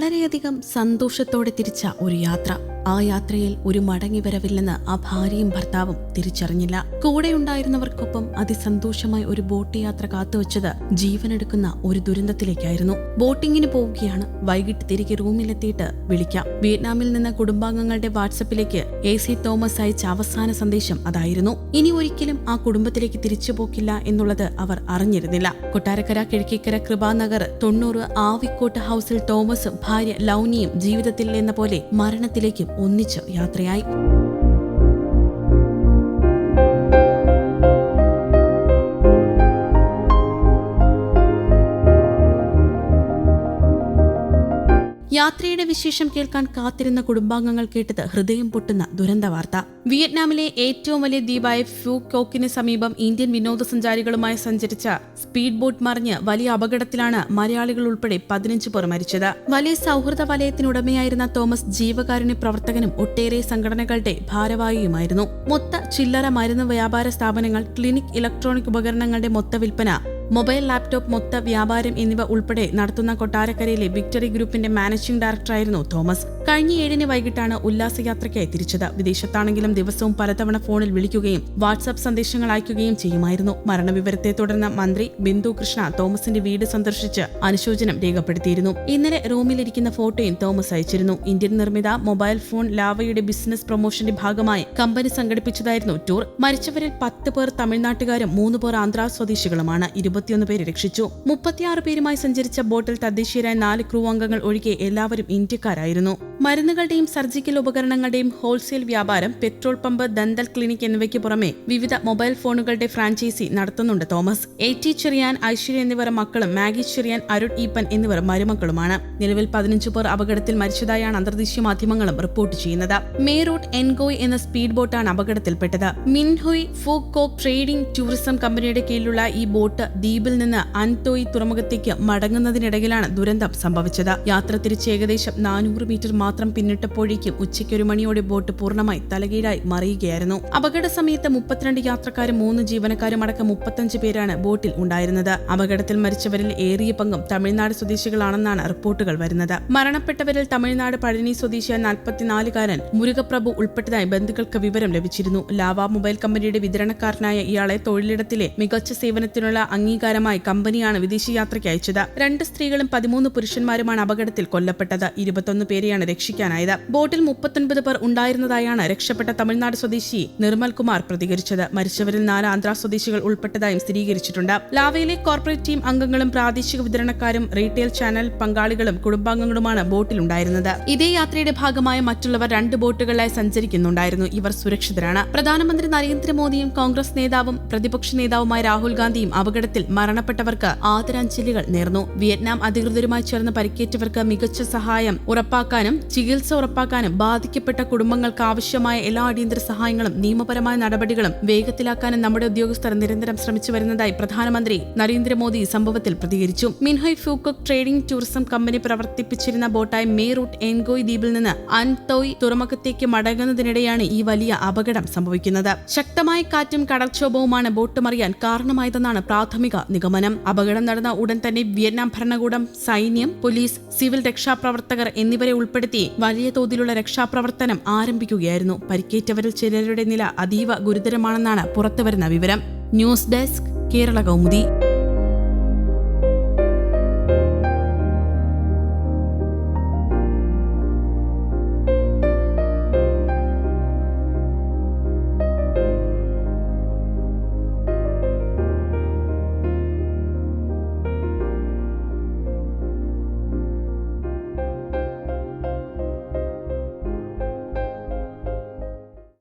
വളരെയധികം സന്തോഷത്തോടെ തിരിച്ച ഒരു യാത്ര. ആ യാത്രയിൽ ഒരു മടങ്ങിവരവില്ലെന്ന് ആ ഭാര്യയും ഭർത്താവും തിരിച്ചറിഞ്ഞില്ല. കൂടെയുണ്ടായിരുന്നവർക്കൊപ്പം അതിസന്തോഷമായി ഒരു ബോട്ട് യാത്ര കാത്തുവച്ചത് ജീവനെടുക്കുന്ന ഒരു ദുരന്തത്തിലേക്കായിരുന്നു. ബോട്ടിങ്ങിന് പോവുകയാണ്, വൈകിട്ട് തിരികെ റൂമിലെത്തിയിട്ട് വിളിക്കാം. വിയറ്റ്നാമിൽ നിന്ന് കുടുംബാംഗങ്ങളുടെ വാട്സപ്പിലേക്ക് AC തോമസ് അയച്ച അവസാന സന്ദേശം അതായിരുന്നു. ഇനി ഒരിക്കലും ആ കുടുംബത്തിലേക്ക് തിരിച്ചു പോക്കില്ല എന്നുള്ളത് അവർ അറിഞ്ഞിരുന്നില്ല. കൊട്ടാരക്കര കിഴക്കേക്കര കൃപാനഗർ 90 ആവിക്കോട്ട് ഹൌസിൽ തോമസും ഭാര്യ ലൗനിയും ജീവിതത്തിൽ എന്ന പോലെ മരണത്തിലേക്കും ഒന്നിച്ച് യാത്രയായി. യാത്രയുടെ വിശേഷം കേൾക്കാൻ കാത്തിരുന്ന കുടുംബാംഗങ്ങൾ കേട്ടത് ഹൃദയം പൊട്ടുന്ന ദുരന്ത വാർത്ത. വിയറ്റ്നാമിലെ ഏറ്റവും വലിയ ദ്വീപായ ഫു കോക്കിന് സമീപം ഇന്ത്യൻ വിനോദസഞ്ചാരികളുമായി സഞ്ചരിച്ച സ്പീഡ് ബോട്ട് മറിഞ്ഞ് വലിയ അപകടത്തിലാണ് മലയാളികൾ ഉൾപ്പെടെ 15 പേർ മരിച്ചത്. വലിയ സൗഹൃദ വലയത്തിനുടമയായിരുന്ന തോമസ് ജീവകാരുണ്യ പ്രവർത്തകനും ഒട്ടേറെ സംഘടനകളുടെ ഭാരവാഹിയുമായിരുന്നു. മൊത്ത ചില്ലറ മരുന്ന് വ്യാപാര സ്ഥാപനങ്ങൾ, ക്ലിനിക്, ഇലക്ട്രോണിക് ഉപകരണങ്ങളുടെ മൊത്ത വിൽപ്പന, മൊബൈൽ, ലാപ്ടോപ്പ് മൊത്ത വ്യാപാരം എന്നിവ ഉൾപ്പെടെ നടത്തുന്ന കൊട്ടാരക്കരയിലെ വിക്ടറി ഗ്രൂപ്പിന്റെ മാനേജിംഗ് ഡയറക്ടറായിരുന്നു തോമസ്. കഴിഞ്ഞ 7 വൈകിട്ടാണ് ഉല്ലാസയാത്രയ്ക്കായി തിരിച്ചത്. വിദേശത്താണെങ്കിലും ദിവസവും പലതവണ ഫോണിൽ വിളിക്കുകയും വാട്സാപ്പ് സന്ദേശങ്ങൾ അയക്കുകയും ചെയ്യുമായിരുന്നു. മരണവിവരത്തെ തുടർന്ന് മന്ത്രി ബിന്ദു കൃഷ്ണ തോമസിന്റെ വീട് സന്ദർശിച്ച് അനുശോചനം രേഖപ്പെടുത്തിയിരുന്നു. ഇന്നലെ റൂമിലിരിക്കുന്ന ഫോട്ടോയും തോമസ് അയച്ചിരുന്നു. ഇന്ത്യൻ നിർമ്മിത മൊബൈൽ ഫോൺ ലാവയുടെ ബിസിനസ് പ്രൊമോഷന്റെ ഭാഗമായി കമ്പനി സംഘടിപ്പിച്ചതായിരുന്നു ടൂർ. മരിച്ചവരിൽ 10 പേർ തമിഴ്നാട്ടുകാരും 3 പേർ ആന്ധ്ര സ്വദേശികളുമാണ്. 21 പേരെ രക്ഷിച്ചു. 36 പേരുമായി സഞ്ചരിച്ച ബോട്ടിൽ തദ്ദേശീയരായ 4 ക്രൂ അംഗങ്ങൾ ഒഴികെ എല്ലാവരും ഇന്ത്യക്കാരായിരുന്നു. മരുന്നുകളുടെയും സർജിക്കൽ ഉപകരണങ്ങളുടെയും ഹോൾസെയിൽ വ്യാപാരം, പെട്രോൾ പമ്പ്, ദന്തൽ ക്ലിനിക് എന്നിവയ്ക്ക് പുറമെ വിവിധ മൊബൈൽ ഫോണുകളുടെ ഫ്രാഞ്ചൈസി നടത്തുന്നുണ്ട് തോമസ്. AT ചെറിയാൻ, ഐശ്വര്യ എന്നിവർ മക്കളും മാഗി ചെറിയാൻ, അരുൺ ഈപ്പൻ എന്നിവർ മരുമക്കളുമാണ്. നിലവിൽ 15 പേർ അപകടത്തിൽ മരിച്ചതായാണ് അന്തർദേശീയ മാധ്യമങ്ങളും റിപ്പോർട്ട് ചെയ്യുന്നത്. മേ റൂട്ട് എൻഗോയ് എന്ന സ്പീഡ് ബോട്ടാണ് അപകടത്തിൽപ്പെട്ടത്. മിൻഹോയ് ഫു കോക്ക് ട്രേഡിംഗ് ടൂറിസം കമ്പനിയുടെ കീഴിലുള്ള ഈ ബോട്ട് ദ്വീപിൽ നിന്ന് അൻതോയ് തുറമുഖത്തേക്ക് മടങ്ങുന്നതിനിടയിലാണ് ദുരന്തം സംഭവിച്ചത്. യാത്ര തിരിച്ച് ഏകദേശം 400 മീറ്റർ മാത്രം പിന്നിട്ടപ്പോഴേക്കും ഉച്ചയ്ക്ക് 1 മണിയോടെ ബോട്ട് പൂർണ്ണമായി തലകീഴായി മറിയുകയായിരുന്നു. അപകട സമയത്ത് 32 യാത്രക്കാരും 3 ജീവനക്കാരും അടക്കം 35 പേരാണ് ബോട്ടിൽ ഉണ്ടായിരുന്നത്. അപകടത്തിൽ മരിച്ചവരിൽ ഏറിയ പങ്കും തമിഴ്നാട് സ്വദേശികളാണെന്നാണ് റിപ്പോർട്ടുകൾ വരുന്നത്. മരണപ്പെട്ടവരിൽ തമിഴ്നാട് പഴനി സ്വദേശിയായ 44-കാരൻ മുരുകപ്രഭു ഉൾപ്പെട്ടതായി ബന്ധുക്കൾക്ക് വിവരം ലഭിച്ചിരുന്നു. ലാവ മൊബൈൽ കമ്പനിയുടെ വിതരണക്കാരനായ ഇയാളെ തൊഴിലിടത്തിലെ മികച്ച സേവനത്തിനുള്ള അംഗീകാരമായി കമ്പനിയാണ് വിദേശയാത്രയ്ക്ക് അയച്ചത്. 2 സ്ത്രീകളും 13 പുരുഷന്മാരുമാണ് അപകടത്തിൽ കൊല്ലപ്പെട്ടത്. 21 പേരെയാണ് രക്ഷിക്കാനായത്. ബോട്ടിൽ 39 പേർ ഉണ്ടായിരുന്നതായാണ് രക്ഷപ്പെട്ട തമിഴ്നാട് സ്വദേശി നിർമ്മൽ കുമാർ പ്രതികരിച്ചത്. മരിച്ചവരിൽ 4 ആന്ധ്ര സ്വദേശികൾ ഉൾപ്പെട്ടതായും സ്ഥിരീകരിച്ചിട്ടുണ്ട്. ലാവയിലെ കോർപ്പറേറ്റ് ടീം അംഗങ്ങളും പ്രാദേശിക വിതരണക്കാരും റീറ്റെയിൽ ചാനൽ പങ്കാളികളും കുടുംബാംഗങ്ങളുമാണ് ബോട്ടിലുണ്ടായിരുന്നത്. ഇതേ യാത്രയുടെ ഭാഗമായി മറ്റുള്ളവർ 2 ബോട്ടുകളിലായി സഞ്ചരിക്കുന്നുണ്ടായിരുന്നു. ഇവർ സുരക്ഷിതരാണ്. പ്രധാനമന്ത്രി നരേന്ദ്രമോദിയും കോൺഗ്രസ് നേതാവും പ്രതിപക്ഷ നേതാവുമായ രാഹുൽ ഗാന്ധിയും അപകടത്തിൽ മരണപ്പെട്ടവർക്ക് ആദരാഞ്ജലികൾ നേർന്നു. വിയറ്റ്നാം അധികൃതരുമായി ചേർന്ന് പരിക്കേറ്റവർക്ക് മികച്ച സഹായം ഉറപ്പാക്കാനും ചികിത്സ ഉറപ്പാക്കാനും ബാധിക്കപ്പെട്ട കുടുംബങ്ങൾക്ക് ആവശ്യമായ എല്ലാ അടിയന്തര സഹായങ്ങളും നിയമപരമായ നടപടികളും വേഗത്തിലാക്കാനും നമ്മുടെ ഉദ്യോഗസ്ഥർ നിരന്തരം ശ്രമിച്ചു വരുന്നതായി പ്രധാനമന്ത്രി നരേന്ദ്രമോദി സംഭവത്തിൽ പ്രതികരിച്ചു. മിൻഹോയ് Phu Quoc trading tourism company പ്രവർത്തിപ്പിച്ചിരുന്ന ബോട്ടായ may root എൻഗോയ് ദ്വീപിൽ നിന്ന് അൻതോയ് തുറമുഖത്തേക്ക് മടങ്ങുന്നതിനിടെയാണ് ഈ വലിയ അപകടം സംഭവിക്കുന്നത്. ശക്തമായ കാറ്റും കടൽക്ഷോഭവുമാണ് ബോട്ട് മറിയാൻ കാരണമായതെന്നാണ് പ്രാഥമിക നിഗമനം. അപകടം നടന്ന ഉടൻ തന്നെ വിയറ്റ്നാം ഭരണകൂടം, സൈന്യം, പോലീസ്, സിവിൽ രക്ഷാപ്രവർത്തകർ എന്നിവരെ ഉൾപ്പെടുത്തി വലിയ തോതിലുള്ള രക്ഷാപ്രവർത്തനം ആരംഭിക്കുകയായിരുന്നു. പരിക്കേറ്റവരിൽ ചിലരുടെ നില അതീവ ഗുരുതരമാണെന്നാണ് പുറത്തുവരുന്ന വിവരം. News desk, Kerala Kaumudi.